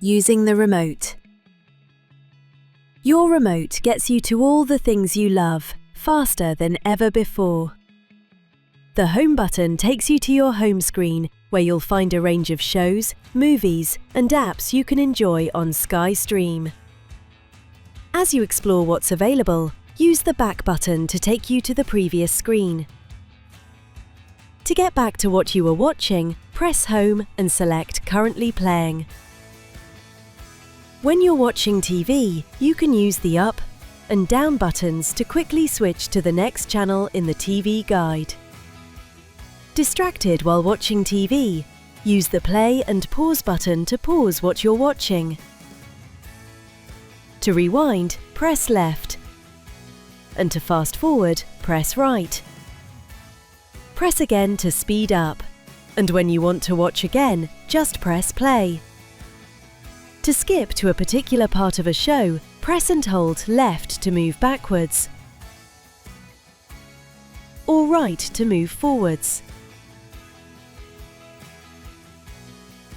Using the remote. Your remote gets you to all the things you love, faster than ever before. The Home button takes you to your home screen, where you'll find a range of shows, movies, and apps you can enjoy on Sky Stream. As you explore what's available, use the back button to take you to the previous screen. To get back to what you were watching, press Home and select Currently Playing. When you're watching TV, you can use the up and down buttons to quickly switch to the next channel in the TV guide. Distracted while watching TV, use the play and pause button to pause what you're watching. To rewind, press left, and to fast forward, press right. Press again to speed up, and when you want to watch again, just press play. To skip to a particular part of a show, press and hold left to move backwards, or right to move forwards.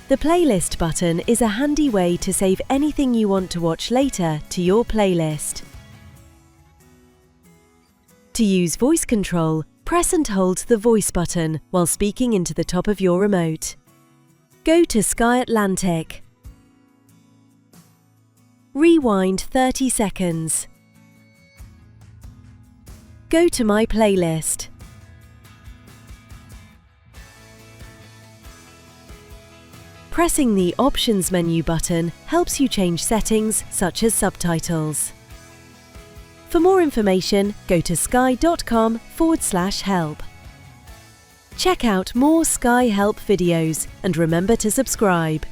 The playlist button is a handy way to save anything you want to watch later to your playlist. To use voice control, press and hold the voice button while speaking into the top of your remote. Go to Sky Atlantic. Rewind 30 seconds. Go to My Playlist. Pressing the Options menu button helps you change settings such as subtitles. For more information, go to sky.com/help. Check out more Sky Help videos and remember to subscribe.